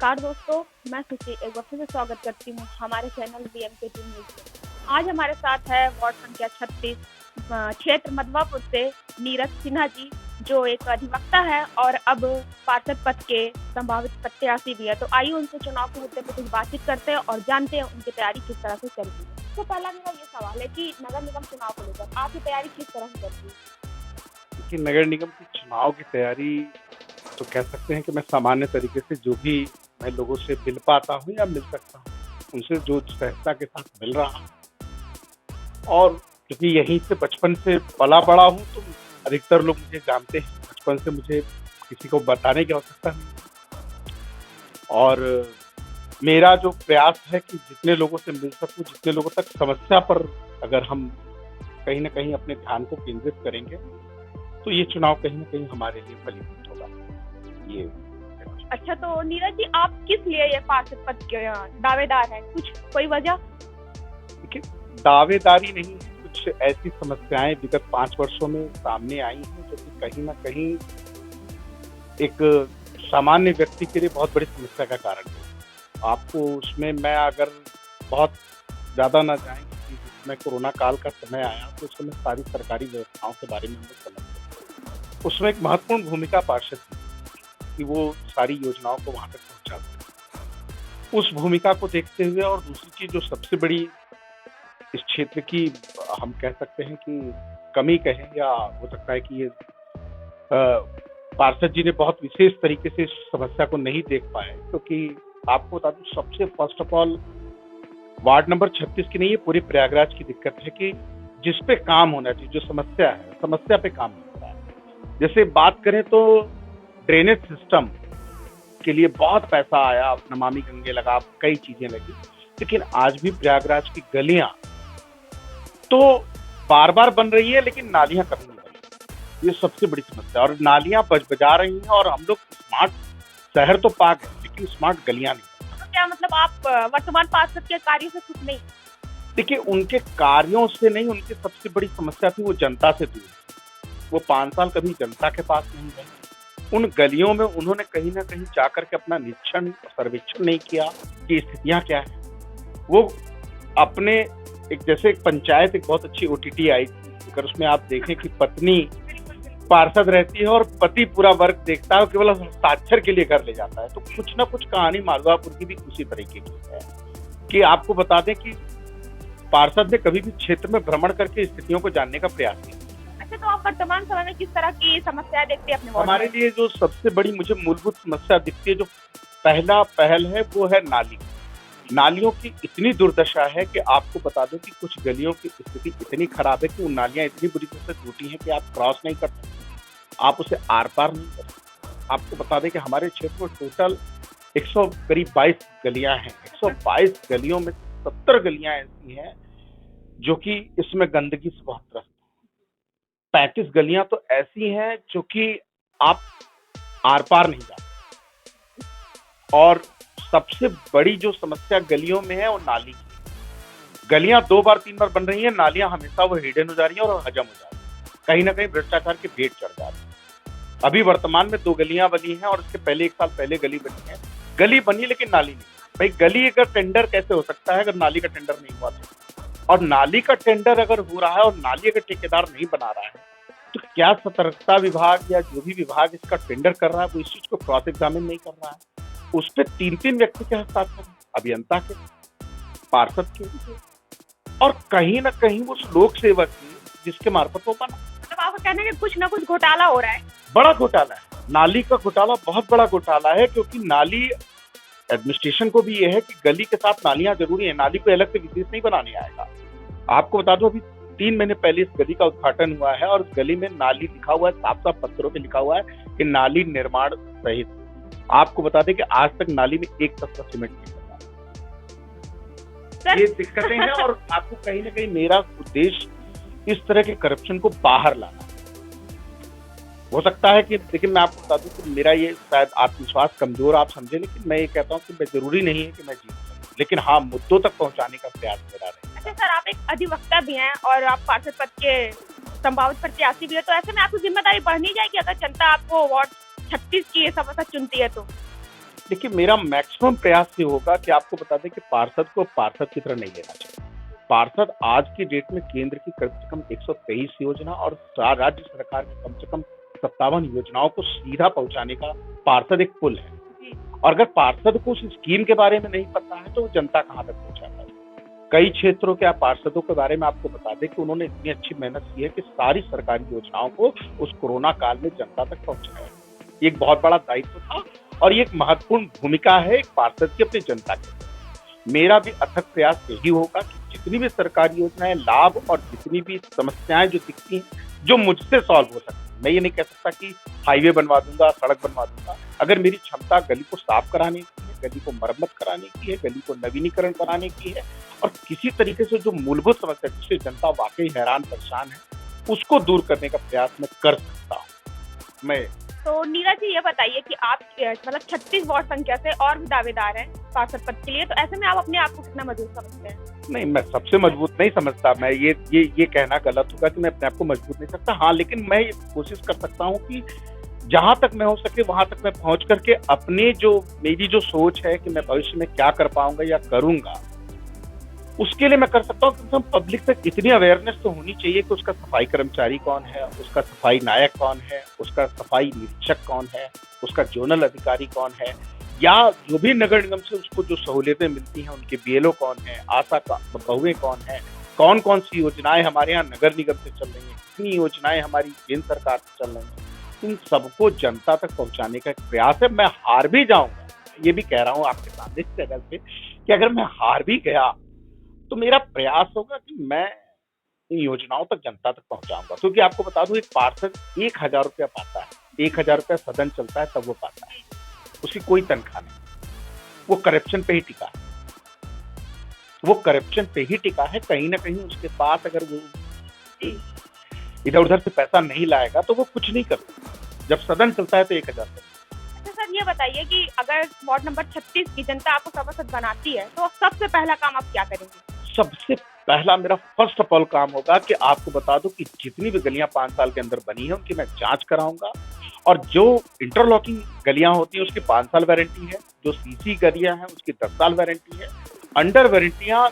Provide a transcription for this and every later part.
नमस्कार दोस्तों, मैं सुची एक बार फिर से स्वागत करती हूँ हमारे चैनल बीएमके टीम न्यूज में। आज हमारे साथ है वार्ड संख्या 36 क्षेत्र मधवापुर से नीरज सिन्हा जी, जो एक अधिवक्ता है और अब पार्षद पद के संभावित प्रत्याशी भी है। तो आइए उनसे चुनाव के मुद्दे पर कुछ बातचीत करते हैं और जानते हैं उनकी तैयारी किस तरह से चल रही है। तो पहला मेरा ये सवाल है कि नगर निगम चुनाव को लेकर आपकी तैयारी किस तरह से चल रही है? कि नगर निगम की चुनाव की तैयारी तो कह सकते हैं कि मैं सामान्य तरीके से जो भी मैं लोगों से मिल पाता हूँ या मिल सकता हूँ, उनसे जो सहजता के साथ मिल रहा हूँ। और क्योंकि यहीं से बचपन से पला बड़ा हूँ तो अधिकतर लोग मुझे जानते हैं। बचपन से मुझे किसी को बताने की आवश्यकता नहीं। और मेरा जो प्रयास है कि जितने लोगों से मिल सकूं, जितने लोगों तक समस्या पर अगर हम कहीं ना कहीं अपने ध्यान को केंद्रित करेंगे तो ये चुनाव कहीं ना कहीं हमारे लिए फलीभूत होगा। ये अच्छा, तो नीरज जी, आप किस लिए ये पार्षद पद के दावेदार हैं? कुछ कोई वजह? देखिए, दावेदारी नहीं, कुछ ऐसी समस्याएं विगत 5 वर्षों में सामने आई हैं जो कि कहीं ना कहीं एक सामान्य व्यक्ति के लिए बहुत बड़ी समस्या का कारण है। आपको उसमें मैं अगर बहुत ज्यादा ना जाएं कि जिसमें कोरोना काल का समय आया तो उस समय सारी सरकारी व्यवस्थाओं के बारे में हम लोग समझते। उसमें एक महत्वपूर्ण भूमिका पार्षद की कि वो सारी योजनाओं को वहां तक पहुंचाते। उस भूमिका को देखते हुए और दूसरी चीज जो सबसे बड़ी इस क्षेत्र की हम कह सकते हैं कि कमी कहें, या हो सकता है कि ये पार्षद जी ने बहुत विशेष तरीके से इस समस्या को नहीं देख पाए, क्योंकि आपको बता दूं सबसे first of all ward number 36 की नहीं, ये पूरे प्रयागराज की दिक्कत है कि जिस पे काम होना चाहिए, जो समस्या है, समस्या पे काम नहीं होता है। जैसे बात करें तो ड्रेनेज सिस्टम के लिए बहुत पैसा आया, नमामि गंगे लगा, कई चीजें लगी, लेकिन आज भी प्रयागराज की गलियां तो बार बार बन रही है लेकिन नालियां कभी नहीं बन रही। ये सबसे बड़ी समस्या। और नालियां बजा रही हैं और हम लोग स्मार्ट शहर तो पा गए लेकिन स्मार्ट गलियां नहीं। तो क्या मतलब आप वर्तमान पार्षद के कार्यों से खुश नहीं? देखिए, उनके कार्यों से नहीं, उनकी सबसे बड़ी समस्या थी वो जनता से दूर। वो 5 साल कभी जनता के पास नहीं गए। उन गलियों में उन्होंने कहीं ना कहीं जाकर के अपना निरीक्षण सर्वेक्षण नहीं किया कि स्थितियां क्या है। वो अपने जैसे एक पंचायत, एक बहुत अच्छी ओटीटी आई थी, अगर उसमें आप देखें कि पत्नी पार्षद रहती है और पति पूरा वर्क देखता है, केवल हस्ताक्षर के लिए घर ले जाता है। तो कुछ ना कुछ कहानी माधवापुर की भी उसी तरीके की है कि आपको बता दें कि पार्षद ने कभी भी क्षेत्र में भ्रमण करके स्थितियों को जानने का प्रयास नहीं। तो आप वर्तमान समय में किस तरह की समस्या देखते हैं अपने वार्ड में? हमारे लिए जो सबसे बड़ी मुझे मूलभूत समस्या दिखती है, जो पहला पहल है, वो है नाली। नालियों की इतनी दुर्दशा है कि आपको बता दूं कि कुछ गलियों की स्थिति इतनी खराब है कि वो नालियां इतनी बुरी तरह से टूटी हैं कि आप क्रॉस नहीं कर सकते, आप उसे आर पार नहीं कर सकते। आपको बता दें कि हमारे क्षेत्र में टोटल 100 करीब 22 गलियां हैं। 122 गलियों में 70 गलियां ऐसी हैं जो कि इसमें गंदगी से बहुत त्रस्त। 35 गलियां तो ऐसी हैं जो कि आप आर पार नहीं जा सकते। और सबसे बड़ी जो समस्या गलियों में है वो नाली की। गलियां 2 बार 3 बार बन रही हैं, नालियां हमेशा वो हिडन हो जा रही हैं और हजम हो जा रही हैं, कहीं ना कहीं भ्रष्टाचार के भेंट चढ़ जा रही है। अभी वर्तमान में 2 गलियां बनी हैं और इसके पहले 1 साल पहले गली बनी है। गली बनी लेकिन नाली नहीं। भाई, गली का टेंडर कैसे हो सकता है अगर नाली का टेंडर नहीं हुआ तो? और नाली का टेंडर अगर हो रहा है और नाली अगर ठेकेदार नहीं बना रहा है तो क्या सतर्कता विभाग या जो भी विभाग इसका टेंडर कर रहा है वो इस चीज को क्रॉस एग्जामिन नहीं कर रहा है? उस पर 3-3 व्यक्ति के हस्ताक्षर, अभियंता के, पार्षद के, और कहीं ना कहीं वो लोक सेवक जिसके मार्फत वो बना। मतलब आप कहने कि कुछ ना कुछ घोटाला हो रहा है। बड़ा घोटाला है, नाली का घोटाला बहुत बड़ा घोटाला है, क्योंकि नाली एडमिनिस्ट्रेशन को भी ये है कि गली के साथ नालियां जरूरी है, नाली को अलग से विशेष नहीं बनाने आएगा। आपको बता दो, अभी 3 महीने पहले इस गली का उद्घाटन हुआ है और उस गली में नाली लिखा हुआ है, साफ साफ पत्थरों पे लिखा हुआ है कि नाली निर्माण सहित। आपको बता दें कि आज तक नाली में 1 तत्व सीमेंट नहीं बना। ये दिक्कतें हैं और आपको कहीं ना कहीं मेरा उद्देश्य इस तरह के करप्शन को बाहर लाना। हो सकता है कि, लेकिन मैं आपको बता दूं कि मेरा ये शायद आत्मविश्वास कमजोर आप समझे, लेकिन मैं ये कहता हूँ कि मैं जरूरी नहीं है कि मैं जीत सकूं, लेकिन हाँ, मुद्दों तक पहुंचाने का प्रयास मेरा रहेगा। अच्छा सर, आप एक अधिवक्ता भी हैं और आप पार्षद पद के संभावित प्रत्याशी भी है, तो ऐसे में आपकी जिम्मेदारी बढ़नी जाएगी अगर जनता आपको वार्ड 36 की समस्या चुनती है तो? देखिए, मेरा मैक्सिमम प्रयास ये होगा कि आपको बता दें कि पार्षद को पार्षद की तरह नहीं लेना चाहिए। पार्षद आज की डेट में केंद्र की कम से कम 123 योजना और राज्य सरकार की कम से कम 57 योजनाओं को सीधा पहुंचाने का पार्षद एक पुल है। जी। और अगर पार्षद को उस स्कीम के बारे में नहीं पता है तो वो जनता कहाँ तक पहुंचा पाएगी। कई क्षेत्रों के पार्षदों के बारे में आपको बता दें कि उन्होंने इतनी अच्छी मेहनत की है कि सारी सरकारी योजनाओं को उस कोरोना काल में जनता तक पहुंचाया। ये एक बहुत बड़ा दायित्व था और ये एक महत्वपूर्ण भूमिका है एक पार्षद की अपनी जनता के। मेरा भी अथक प्रयास यही होगा कि जितनी भी सरकारी योजनाएं, लाभ और जितनी भी समस्याएं जो दिखती हैं, जो मुझसे सॉल्व हो सकती है, मैं ये नहीं कह सकता कि हाईवे बनवा दूंगा, सड़क बनवा दूंगा। अगर मेरी क्षमता गली को साफ कराने की है, गली को मरम्मत कराने की है, गली को नवीनीकरण कराने की है और किसी तरीके से जो मूलभूत समस्या जिससे जनता वाकई हैरान परेशान है, उसको दूर करने का प्रयास मैं कर सकता हूँ। मैं तो नीरज जी, ये बताइए कि आप मतलब 36 वार्ड संख्या से और भी दावेदार हैं पार्षद पद के लिए, तो ऐसे में आप अपने आप को कितना मजबूत समझते हैं? नहीं, मैं सबसे मजबूत नहीं समझता। मैं ये कहना गलत होगा कि मैं अपने आप को मजबूत नहीं सकता। हाँ, लेकिन मैं ये कोशिश कर सकता हूँ कि जहां तक मैं हो सके वहां तक मैं पहुंच करके अपने जो मेरी जो सोच है कि मैं भविष्य में क्या कर पाऊंगा या करूंगा, उसके लिए मैं कर सकता हूँ। क्योंकि पब्लिक तक इतनी अवेयरनेस तो होनी चाहिए कि उसका सफाई कर्मचारी कौन है, उसका सफाई नायक कौन है, उसका सफाई निरीक्षक कौन है, उसका जोनल अधिकारी कौन है, या जो भी नगर निगम से उसको जो सहूलियतें मिलती हैं उनके बीएलओ कौन है, आशा का बहुएं कौन है, कौन कौन सी योजनाएं हमारे यहाँ नगर निगम से चल रही हैं, कितनी योजनाएं हमारी केंद्र सरकार से चल रही हैं, इन सबको जनता तक पहुंचाने का एक प्रयास है। मैं हार भी जाऊंगा, ये भी कह रहा हूँ आपके सामने इस जगह से कि अगर मैं हार भी गया तो मेरा प्रयास होगा कि मैं इन योजनाओं तक जनता तक पहुंचाऊंगा। क्योंकि आपको बता दूं, एक पार्षद 1000 रुपया पाता है, 1000 रुपया सदन चलता है तब वो पाता है, उसकी कोई तनख्वाह नहीं। वो करप्शन पे ही टिका है, वो करप्शन पे ही टिका है। कहीं ना कहीं उसके पास अगर वो इधर उधर से पैसा नहीं लाएगा तो वो कुछ नहीं कर सकता। जब सदन चलता है तो 1000। अच्छा सर, ये बताइए कि अगर वार्ड नंबर 36 की जनता आपको सभासद बनाती है तो सबसे पहला काम आप क्या करेंगे? सबसे पहला मेरा फर्स्ट ऑफ ऑल काम होगा कि आपको बता दूं कि जितनी भी गलियां 5 साल के अंदर बनी है उनकी मैं जांच कराऊंगा। और जो इंटरलॉकिंग गलियां होती हैं उसकी 5 साल वारंटी है, जो सीसी गलियां हैं उसकी 10 साल वारंटी है। अंडर वारंटियां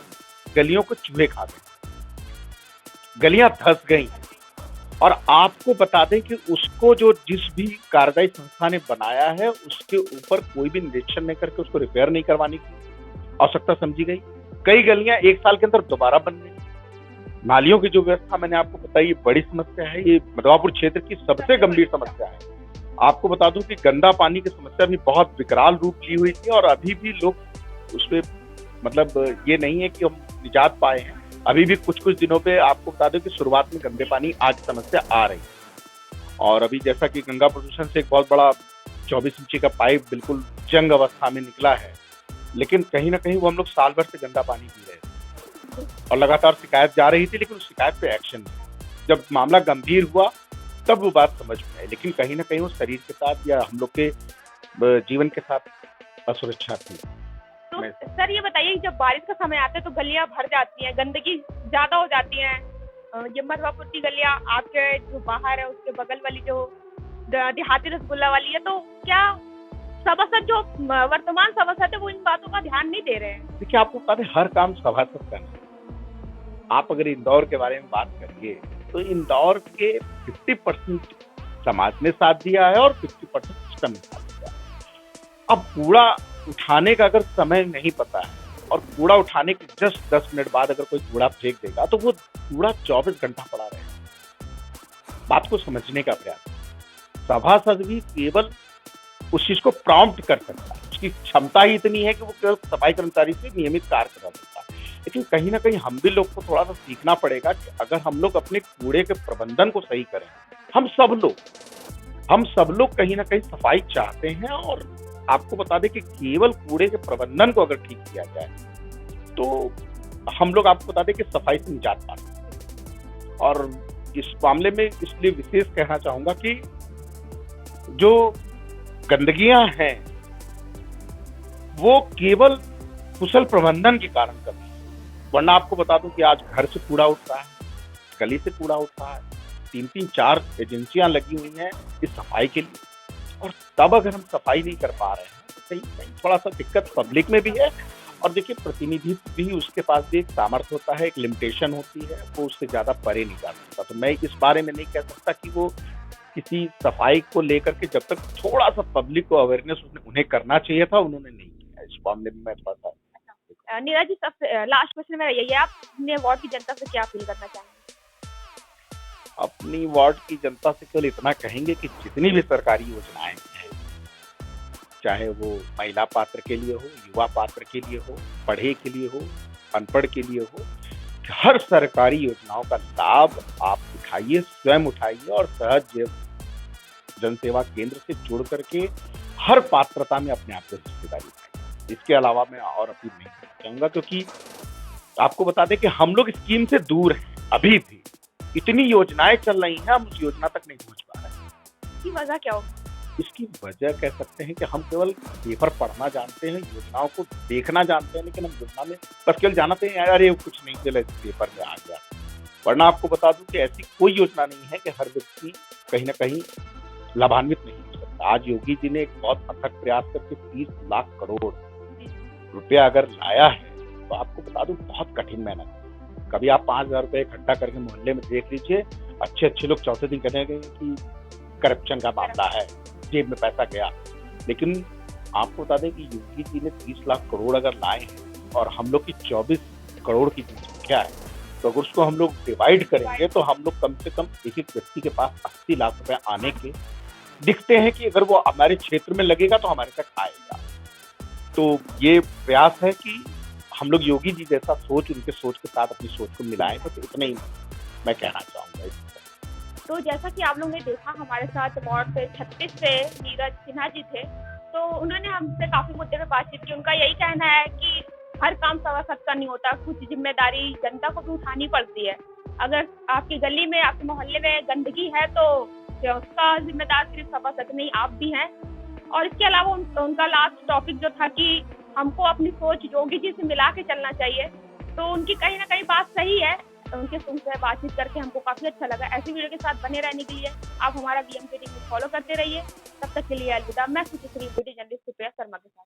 गलियों को चूहे खा गए, गलियां धंस गई हैं। और आपको बता दें कि उसको जो जिस भी कार्यदायी संस्था ने बनाया है उसके ऊपर कोई भी निरीक्षण नहीं करके उसको रिपेयर नहीं करवाने की आवश्यकता समझी गई। कई गलियां 1 साल के अंदर दोबारा बन गई। नालियों की जो व्यवस्था मैंने आपको बताई, ये बड़ी समस्या है, ये मधवापुर क्षेत्र की सबसे गंभीर समस्या है। आपको बता दूं कि गंदा पानी की समस्या भी बहुत विकराल रूप ली हुई थी और अभी भी लोग उसपे मतलब ये नहीं है कि हम निजात पाए हैं। अभी भी कुछ दिनों पे आपको बता दूं कि शुरुआत में गंदे पानी आज समस्या आ रही है। और अभी जैसा कि गंगा प्रदूषण से एक बहुत बड़ा 24 इंची का पाइप बिल्कुल जंग अवस्था में निकला है, लेकिन कहीं ना कहीं वो हम लोग साल भर से गंदा पानी पी रहे थे और लगातार शिकायत जा रही थी, लेकिन उस शिकायत पे एक्शन नहीं। जब मामला गंभीर हुआ तब वो बात समझ में आई, लेकिन कहीं ना कहीं वो शरीर के साथ या हम लोग के जीवन के साथ असुरक्षा थी। तो सर ये बताइए, जब बारिश का समय आता है तो गलियां भर जाती हैं, गंदगी ज्यादा हो जाती है। ये मधवापुर की गलियां आपके जो बाहर है उसके बगल वाली जो देहाती रसगुल्ला वाली है, तो क्या सभासद जो वर्तमान सभासद है वो इन बातों का ध्यान नहीं दे रहे हैं? देखिए, आपको पता है हर काम सभासद का नहीं। आप अगर इंदौर के बारे में बात करिए तो इंदौर के 50% समाज ने साथ दिया है और 50% सिस्टम ने साथ दिया है। अब कूड़ा उठाने का अगर समय नहीं पता है और कूड़ा उठाने के जस्ट 10 मिनट बाद अगर कोई कूड़ा फेंक देगा तो वो कूड़ा 24 घंटा पड़ा रहेगा। बात को समझने का प्रयास। सभासद भी केवल उस चीज को प्रॉम्प्ट कर सकता है, उसकी क्षमता ही इतनी है कि वो केवल सफाई कर्मचारी से नियमित कार्य करा सकता है। लेकिन कहीं ना कहीं हम भी लोग को थोड़ा सा सीखना पड़ेगा कि अगर हम लोग अपने कूड़े के प्रबंधन को सही करें, हम सब लोग कहीं ना कहीं सफाई चाहते हैं। और आपको बता दें कि केवल कूड़े के प्रबंधन को अगर ठीक किया जाए तो हम लोग, आपको बता दें कि सफाई से निजात पा सकते हैं। और इस मामले में इसलिए विशेष कहना चाहूंगा कि जो गंदगियां हैं वो केवल कुशल प्रबंधन के कारण कमी है। वरना आपको बता दूं कि आज घर से कूड़ा उठ रहा है, गली से कूड़ा उठ रहा है, 3-4 एजेंसियां लगी हुई हैं इस सफाई के लिए। और तब अगर हम सफाई नहीं कर पा रहे हैं तो कहीं कहीं थोड़ा सा दिक्कत पब्लिक में भी है। और देखिए प्रतिनिधित्व भी उसके पास भी एक सामर्थ्य होता है, एक लिमिटेशन होती है, वो उससे ज़्यादा परे नहीं जा सकता। तो मैं इस बारे में नहीं कह सकता कि वो किसी सफाई को लेकर के जब तक थोड़ा-सा पब्लिक को अवेयरनेस उन्हें करना चाहिए था, उन्होंने नहीं किया। इस मामले में मैं थोड़ा-सा नीरज जी, सबसे लास्ट क्वेश्चन मेरा यही है, आप अपने वार्ड की जनता से क्या अपील करना चाहेंगे? अपनी वार्ड की जनता से केवल इतना कहेंगे कि जितनी भी सरकारी योजनाएँ हैं, चाहे वो महिला पात्र के लिए हो, युवा पात्र के लिए हो, पढ़े के लिए हो, अनपढ़ के लिए हो, हर सरकारी योजनाओं का लाभ आप उठाइए, स्वयं उठाइए और सहज जन सेवा केंद्र से जुड़ करके हर पात्रता में अपने आप को हिस्सेदारी उठाइए। इसके अलावा मैं और अपील नहीं करना चाहूँगा, क्योंकि आपको बता दें कि हम लोग स्कीम से दूर हैं अभी भी। इतनी योजनाएँ चल रही हैं, हम उस योजना तक नहीं पहुँच पा रहे हैं। इसकी वजह क्या होगी? इसकी वजह कह सकते हैं कि हम केवल पेपर पढ़ना जानते हैं, योजनाओं को देखना जानते हैं, लेकिन हम योजना में बस केवल जानते हैं यार ये कुछ नहीं चला, पेपर में आ गया। वरना आपको बता दूं कि ऐसी कोई योजना नहीं है कि हर व्यक्ति कहीं न कहीं लाभान्वित नहीं हो सकता। आज योगी जी ने एक बहुत अथक प्रयास करके 30 लाख करोड़ रुपया अगर लाया है, तो आपको बता दूं बहुत कठिन मेहनत है। कभी आप 5,000 रुपए इकट्ठा करके मोहल्ले में देख लीजिए, अच्छे लोग चौथे दिन कहेंगे कि करप्शन का मामला है, जेब में पैसा गया। लेकिन आपको बता दें कि योगी जी ने 30 लाख करोड़ अगर लाए हैं और हम लोग की 24 करोड़ की जनसंख्या है, तो अगर उसको हम लोग डिवाइड करेंगे तो हम लोग कम से कम एक व्यक्ति के पास 80 लाख रुपए आने के दिखते हैं कि अगर वो हमारे क्षेत्र में लगेगा तो हमारे तक आएगा। तो ये प्रयास है कि हम लोग योगी जी जैसा सोच, उनके सोच के साथ अपनी सोच को मिलाएं। बस इतना ही मैं कहना चाहूँगा। तो जैसा कि आप लोगों ने देखा, हमारे साथ वार्ड 36 से नीरज सिन्हा जी थे। तो उन्होंने हमसे काफी मुद्दे पे बातचीत की। उनका यही कहना है कि हर काम सवा का नहीं होता, कुछ जिम्मेदारी जनता को भी उठानी पड़ती है। अगर आपकी गली में, आपके मोहल्ले में गंदगी है तो उसका जिम्मेदार सिर्फ सवा नहीं, आप भी हैं। और इसके अलावा उनका लास्ट टॉपिक जो था कि हमको अपनी सोच योगी जी से मिला के चलना चाहिए, तो उनकी कहीं ना कहीं बात सही है। उनके उनसे बातचीत करके हमको काफी अच्छा लगा। ऐसी वीडियो के साथ बने रहने के लिए आप हमारा बीएमके टीम को फॉलो करते रहिए। तब तक के लिए अलविदा। मैं सुचित्री वीडियो जर्नलिस्ट सुप्रिया शर्मा के साथ।